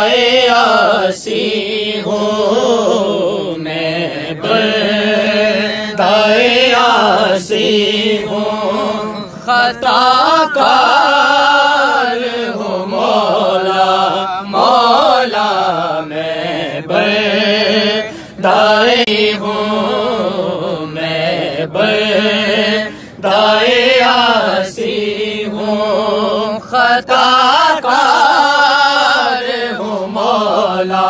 आसी हूँ मैं बंदाए आसी हूँ खताकार हूँ मौला मौला मैं बंदाए हूँ मैं बंदाए आसी हूँ खताकार हूँ मौला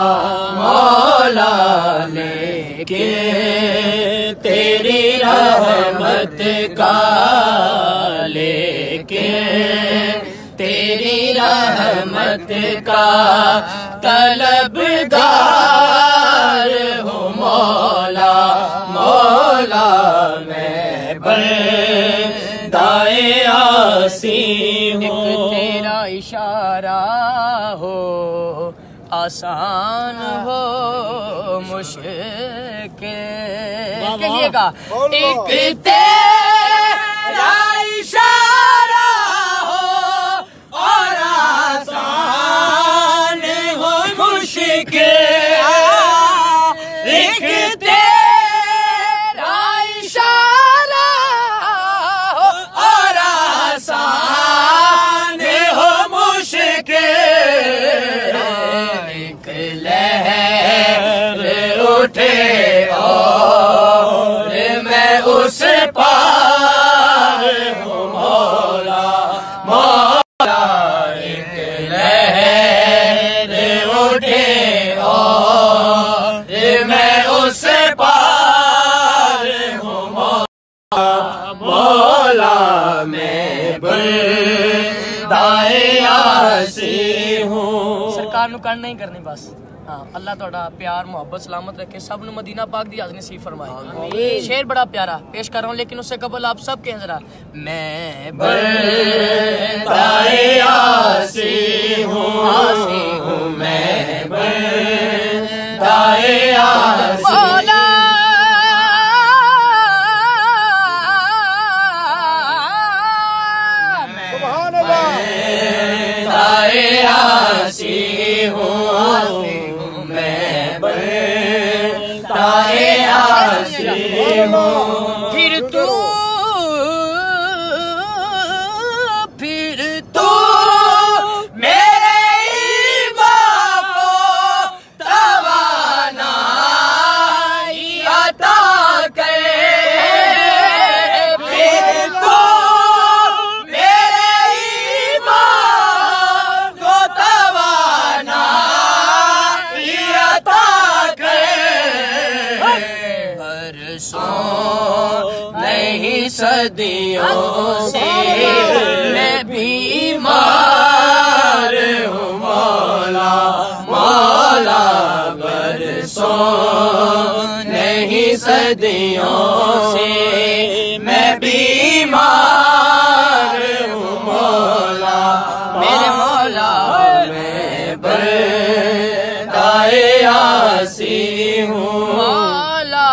मौला लेके तेरी रहमत का लेके तेरी रहमत का तलबगार हूँ मौला मौला मैं बंदाए आसी हूँ। तेरा इशारा हो आसान हो मुश्किल कहिएगा एक तेरा इशारा हो और आसान हो मुश्किल एक तेरा इशारा हो और आसान हो मुश्किल एक लहर उठे और मैं उस पार हूँ मौला मौला एक लहर उठे और मैं उस पार हूँ मौला मौला मैं बंदाए आसी हूँ। सरकार नूं करना ही करनी बस। हाँ अल्लाह थोड़ा प्यार मोहब्बत सलामत रखे सब नूं मदीना पाक दी याद नसीब फरमाए। शेर बड़ा प्यारा पेश कर रहा हूँ लेकिन उससे कबल आप सब कहें जरा मैं बंदाए आसी हूँ मैं बंदाए आसी आसी हूँ मैं बंदाए आसी हूँ। फिर तू मेरे ईमान को तवानाई अता करे फिर तू मेरे ईमान को तवानाई अता करे बरसों नहीं सदियों से मैं बीमार हूँ मौला मौला बरसों नहीं सदियों से मैं बीमार हूँ मौला मेरे मौला मैं बंदाए आसी हूँ मौला।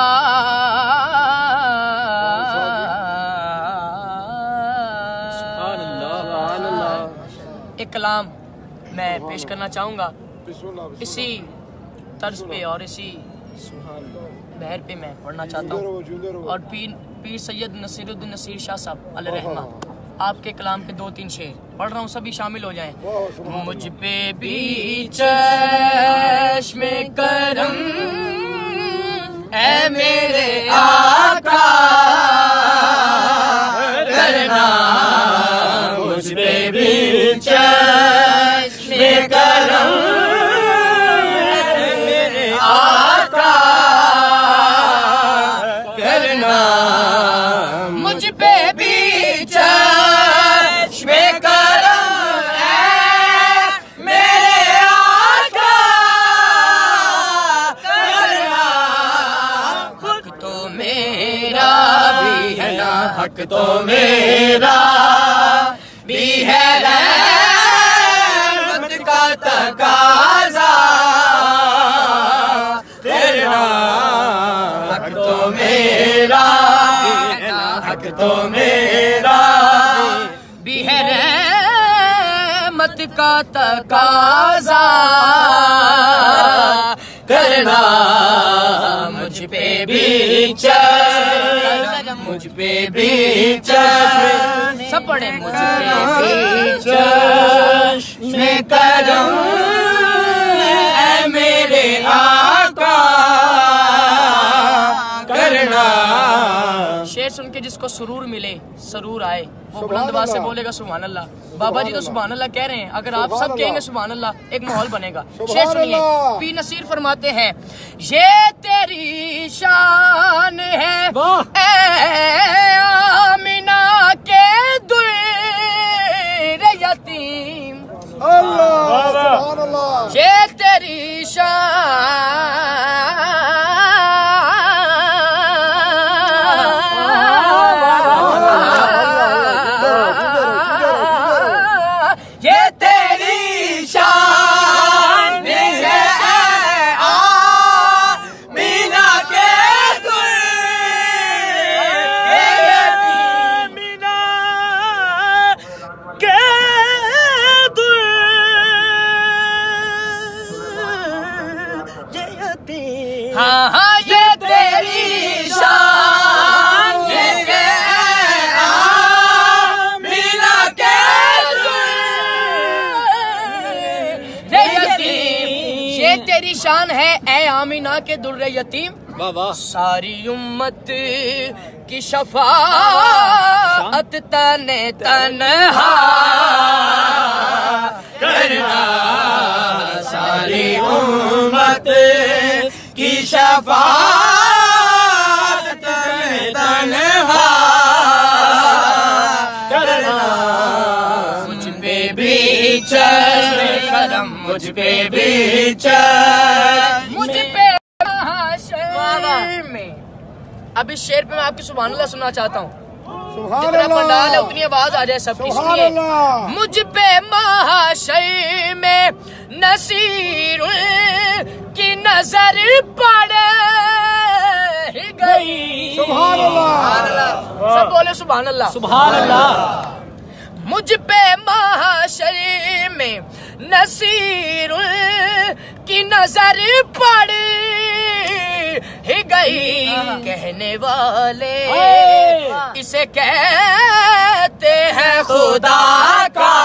एक कलाम मैं पेश करना चाहूँगा इसी तर्ज पे और इसी बहर पे मैं पढ़ना चाहता हूँ और पीर सैयद नसीरुद्दीन नसीर शाह साहब अलैहिर्रहमा आपके कलाम के 2-3 शेर पढ़ रहा हूँ सभी शामिल हो जाएं। मुझ पे भी चश्मे करम ऐ मेरे आका करना मुझ पे भी चश्मे करम मेरे आका करना मुझ पे भी चश्मे करम मेरे आका करना हक तो मेरा भी है ना हक तो मेरा भी है रहमत का तकाज़ा तेरा हक तो मेरा हक तो मेरा भी है रहमत का तकाज़ा पे भी चश्मे, सब पढ़े मुझ पे भी चश्मे करम ऐ मेरे आका करना। शेर सुन के जिसको सुरूर मिले, सरूर आए, वो बुलंद आवाज से बोलेगा सुभान अल्लाह। बाबा जी तो सुभान अल्लाह कह रहे हैं, अगर आप सब कहेंगे सुभान अल्लाह, एक माहौल बनेगा। शेर सुनिए, पी नसीर फरमाते हैं, ये तेरी शान है ए आमिना के दुर्र यतीम, ये तेरी शान, हाँ ये तेरी शान है आमिना के दुर्र यतीम, ये तेरी शान है ए आमिना के दुर्र यतीम। सारी उम्मत की शफाअत तने तन्हा करना, सारी उम्मत की शफाअत तन्हा करना। मुझ पे भी चश्मे करम, मुझ पे भी चश्मे, मुझ पे में। अब इस शेर पे मैं आपकी सुभान अल्लाह सुनना चाहता हूँ। जितना पंडाल है उतनी आवाज आ जाए सबकी। सुनिए, मुझ पे महाशय में नसीर की नजर पड़ गई। सुभान अल्लाह, सब बोले सुभान अल्लाह, सुभान अल्लाह। मुझ पे महाशय में नसीर की नजर पड़ गई। कहने वाले इसे कहते हैं खुदा का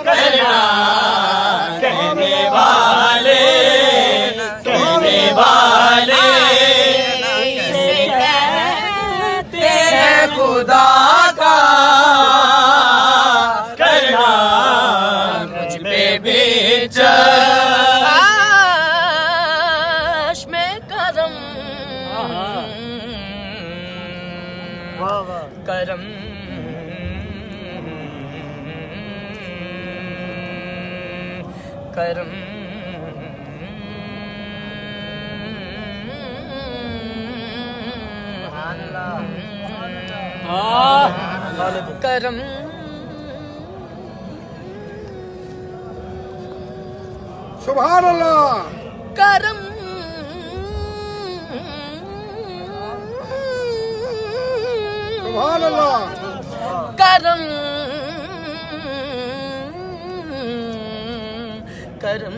करना, कहने वाले इसे कहते हैं खुदा का करना। मुझ पे भी करम करम करम सुभान अल्लाह, करम सुभान अल्लाह, करम करम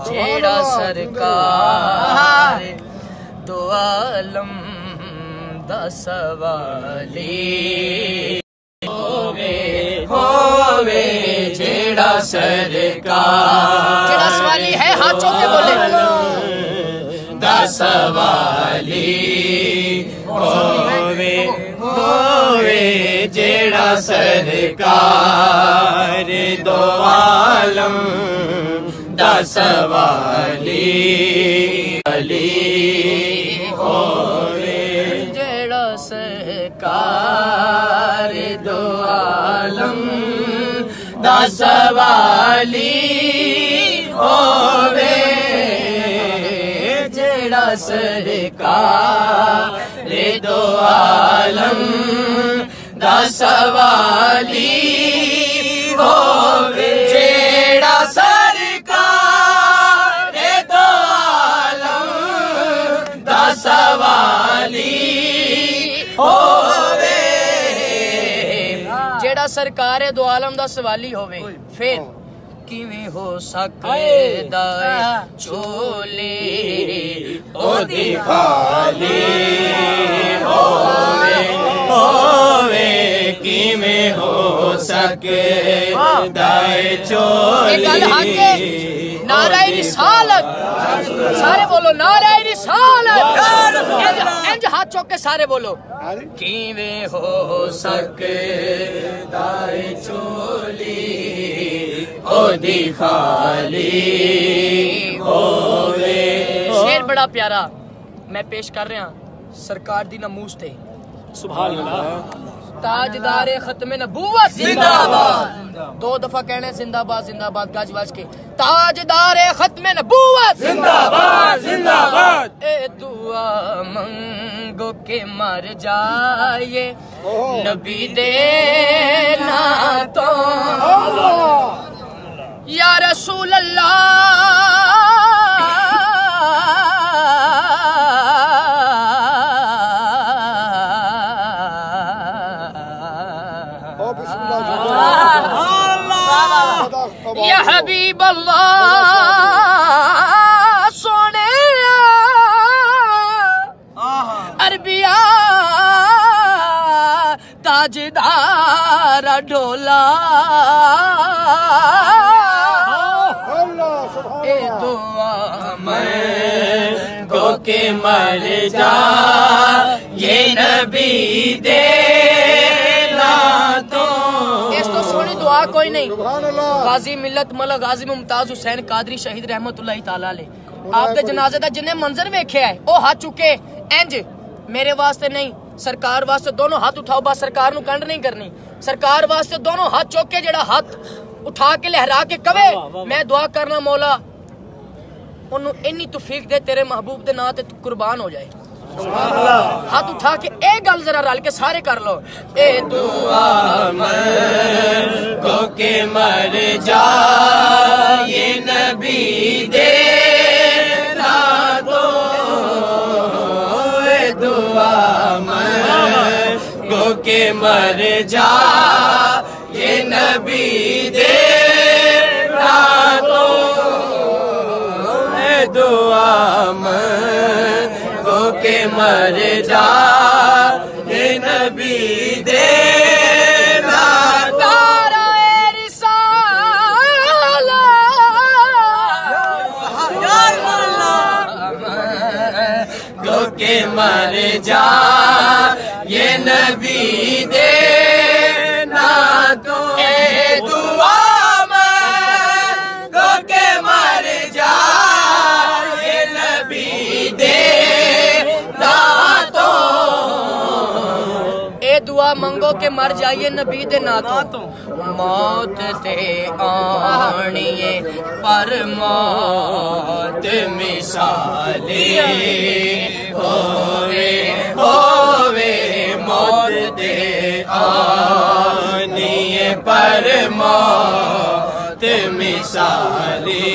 जेड़ा सरकार दो आलम दा सवाली होवे जेड़ा सरकार, जेड़ा सवाली है हाथों के बोले दा सवाली होवे जेड़ा सरकार दो आलम दा सवाली अली होवे जेड़ा सरकार दो आलम दा सवाली होवे जेड़ा सरकार दो आलम दा सवाली होवे जेड़ा सरकार दो आलम दा सवाली होवे जेड़ा सरकार दो आलम दा सवाली होवे। फिर किवें हो सकदा चोले ओदी खाली होवे किवें हो सकदा चोले। नारे रिसालत सारे बोलो, नारे रिसालत इंज हाथ चौक के सारे बोलो। किवें हो सकदा चोली ओदी खाली होवे। शेर बड़ा प्यारा मैं पेश कर रहा सरकार दी नमूस ते। सुभान अल्लाह। ताजदारे खत्मे नबूवत जिंदाबाद, दो दफा कहने जिंदाबाद जिंदाबाद गज बज के। ताजदारे खत्मे नबूवत जिंदाबाद जिंदाबाद। ए दुआ मंगो के मर जाए नबी दे ना तो या रसूल अल्लाह। या हबीब अल्लाह सोने अरबिया ताजदार ढोला ए दुआ मंगो के मर जा ये नबी दे ना तो। इस तो सोनी दुआ कोई नहीं। गाजी मिल्लत मौला गाजी मुमताज हुसैन कादरी शहीद रहमतुल्लाह ताला अलैह आपके जनाजे दा जिन्ने मंजर वेखे है ओ हाथ चुके इंज मेरे वास्ते नहीं सरकार वास्ते दोनों हाथ उठाओ। बस सरकार नु कंड नहीं करनी, सरकार वास्ते दोनों हाथ चौके जेड़ा हाथ उठा के लहरा के कवे मैं दुआ करना मौला ओनू इन्नी तौफीक दे तेरे महबूब दे नाम ते कुर्बान हो जाए। हाथ उठा के एक गल जरा रल के सारे कर लो। ए दुआ मंगो के मर जा ये नबी दे ना तो। ए दुआ मंगो के मर जा ये नबी दे ना तो। ए दुआ के मर जा ये नबी दे ना तो। गो के मर जा ये नबी दे ना तो। ए दुआ गो के मर जा ये नबी दे दुआ मंगो के मर जाइए नबी दे ना तो। मौत ते आनिए पर मौत मिसाले होवे होवे मौत ते आनिए पर मौत मिसाले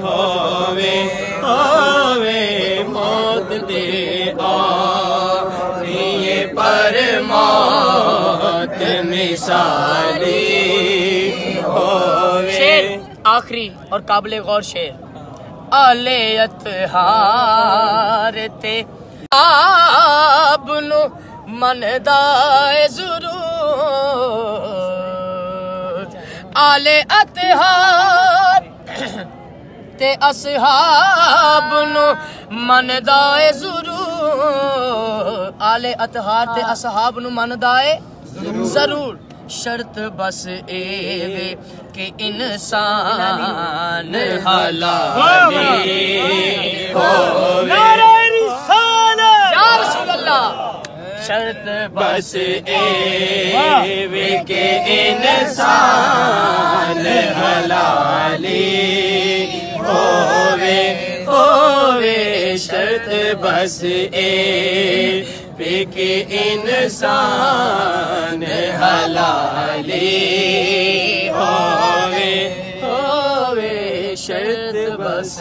होवे होवे मौत ते पर मौत मिसाली होवे। शेर आखिरी और काबिल गौर शेर। आले अतहार ते आपनु मनदा जरूर। आले अतहार ते असहाब नु मनदा जरूर। आले अतहार ते असहाब नु मनदा जरूर। शर्त बस एवे के इंसान हलाली होवे। या रसूल अल्लाह। शर्त बस एवे के इंसान हलाली होवे होवे। शर्त बस के इंसान हलाली होवे होवे। शर्त बस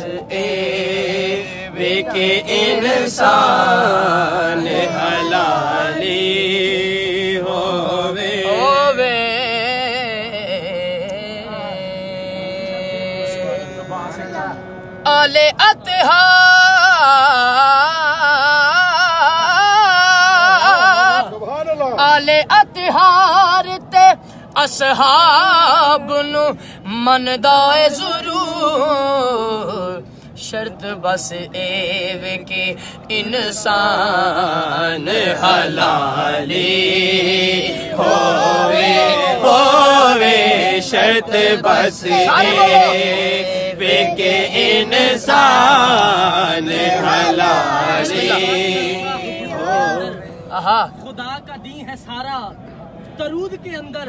के इंसान हलाली होवे होवे। आले अतहार आले अतहार ते असहाब नु मनदाए ज़रूर शर्त बस एवे के इंसान हलाली होवे होवे शर्त बस एवे के इंसान हलाली। खुदा का दी है सारा दरूद के अंदर,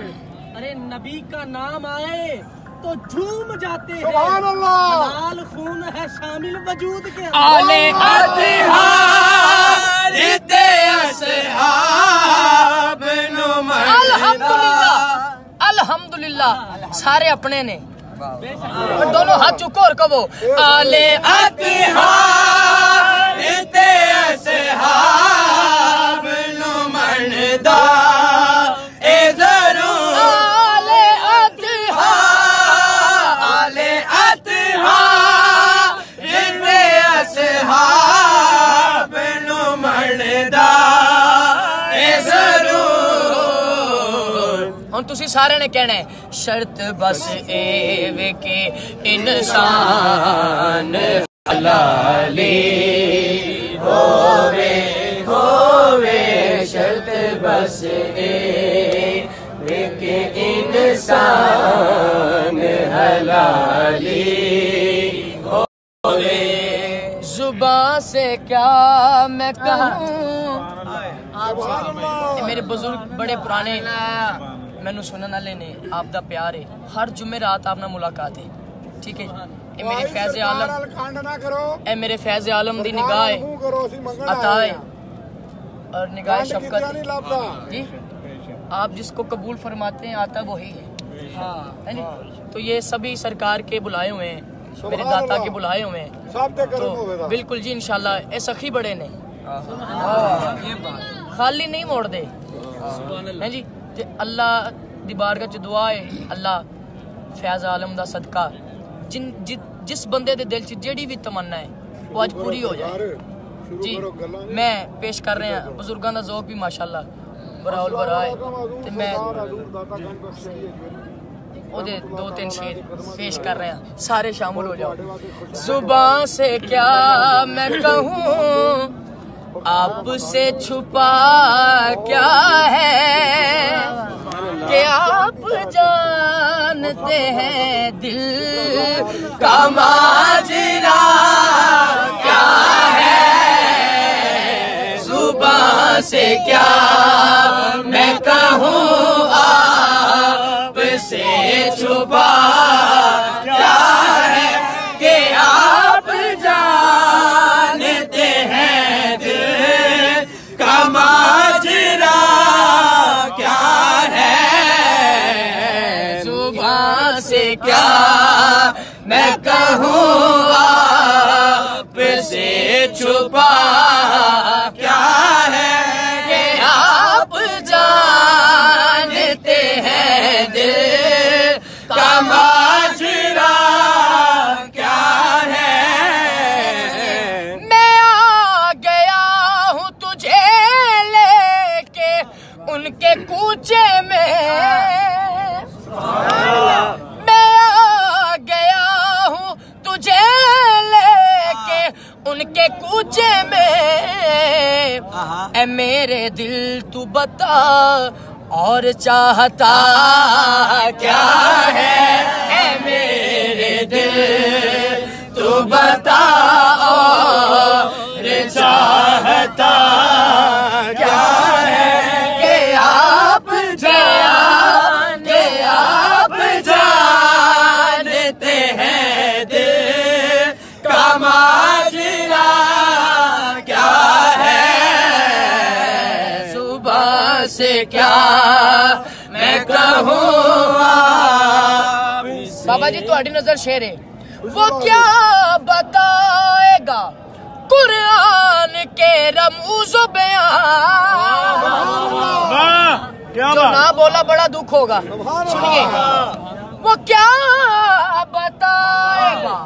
अरे नबी का नाम आए तो झूम जाते हैं। लाल खून है शामिल वजूद के आले अतहार ते असहाब नु अल्हम्दुलिल्लाह अल्हम्दुलिल्लाह सारे अपने ने और दोनों हाथ चुको और कहो आले अतहार ते असहाब नु मनदा ए जरूर आले अतहार ते असहाब नु मनदा ए जरूर। हुण तुसी सारे ने कहना है शर्त बस एवे के इंसान हलाली होवे होवे शर्त बस एवे के इंसान हलाली होवे। जुबान से क्या मैं कहूँ मेरे बुजुर्ग बड़े पुराने मैनू सुनने वाले ने आप दा प्यार है हर जुम्मे रात आप ना मुलाकात है ठीक है ये मेरे फैज़ आलम ए मेरे फैज़ आलम दी निगाह है अता है और निगाह शफकत जी आप जिसको कबूल फरमाते हैं आता वही है है नी? तो ये सभी सरकार के बुलाए हुए हैं मेरे दाता के बुलाए हुए हैं तो बिल्कुल जी इंशाल्लाह ये सखी बड़े ने खाली नहीं मोड़ दे हैं जी ते अल्लाह दी बारगाह च दुआ है अल्लाह फैज़ आलम दा सदका जिस बंदे दे दिल च जेड़ी भी तमन्ना है वो आज पूरी हो जाए जी। मैं पेश कर रहे हैं बुजुर्गों दा ज़ौक भी माशाल्लाह बराउल बरा है ते मैं ओदे 2-3 शेर पेश कर रहे हैं सारे शामिल हो जाओ। जुबान से क्या मैं कहूँ आपसे छुपा क्या है कि आप जानते हैं दिल का माजरा क्या है। जुबान से क्या मैं कहूँ आपसे छुपा क्या है कि आप जानते हैं दिल का माजरा क्या है। जुबान से क्या मैं कहूँ आपसे छुपा क्या है कि आप जानते हैं दिल का माजरा क्या है। मैं आ गया हूँ तुझे लेके उनके कूचे में मैं आ गया हूँ तुझे लेके उनके कूचे में ए मेरे दिल तू बता और चाहता क्या है। ए मेरे दिल तू बता और चाहता क्या है कि आप जानते हैं दिल का माजरा क्या है। सुबह से क्या मैं कहूँ बाबा जी तुम्हारी नजर शेर है वो क्या बताएगा कुरान के रमूज़ो बयान जो ना बोला बड़ा दुख होगा सुनिए वो क्या बताएगा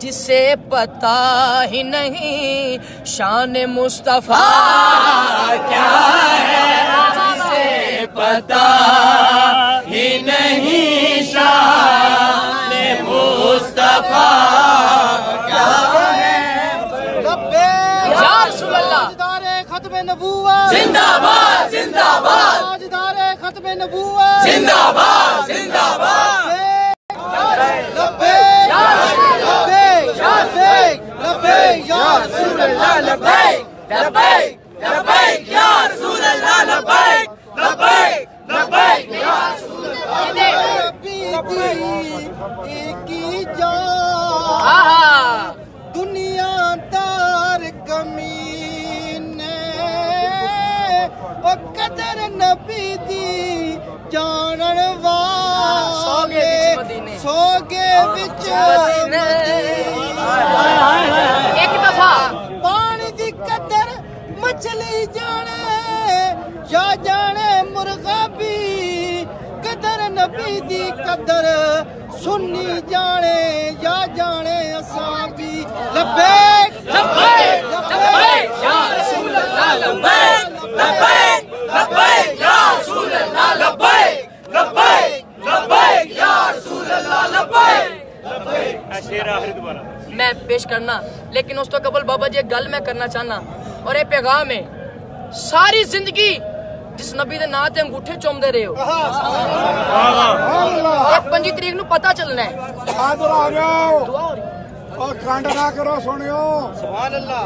जिसे पता ही नहीं शान मुस्तफा क्या है, जिसे पता ही नहीं शान मुस्तफा क्या है। या रसूल अल्लाह खत्मे नबूवत जिंदाबाद जिंदाबाद, ताजदारे खत्मे नबूवत जिंदाबाद जिंदाबाद। लब्बैक या रसूल अल्लाह, लब्बैक लब्बैक लब्बैक या रसूल अल्लाह, लब्बैक लब्बैक लब्बैक या रसूल अल्लाह। दुनियादार कमीने ओ कदर नबी दी जानन वाले सोगे विच एक दफा पानी दी कदर मछली जाने या जाने मुर्गा भी कदर नबी दी कदर सुन्नी जाने या जाने असाबी। लब्बैक लब्बैक लब्बैक या रसूल अल्लाह, लब्बैक लब्बैक लब्बैक या रसूल अल्लाह, लब्बैक लब्बैक लब्बैक या रसूल अल्लाह, लब्बैक। मैं पेश करना, लेकिन उस तो कबल बाबा जी एक गल मैं करना चाहना और ये पैगाम है सारी जिंदगी जिस नबी दे नां ते अंगूठे चुमदे रहे हो, 25 तरीक नूं पता चलना है। हाजिर आ जाओ दुआ हो रही और खंड ना करो, सुनियो। सुभान अल्लाह।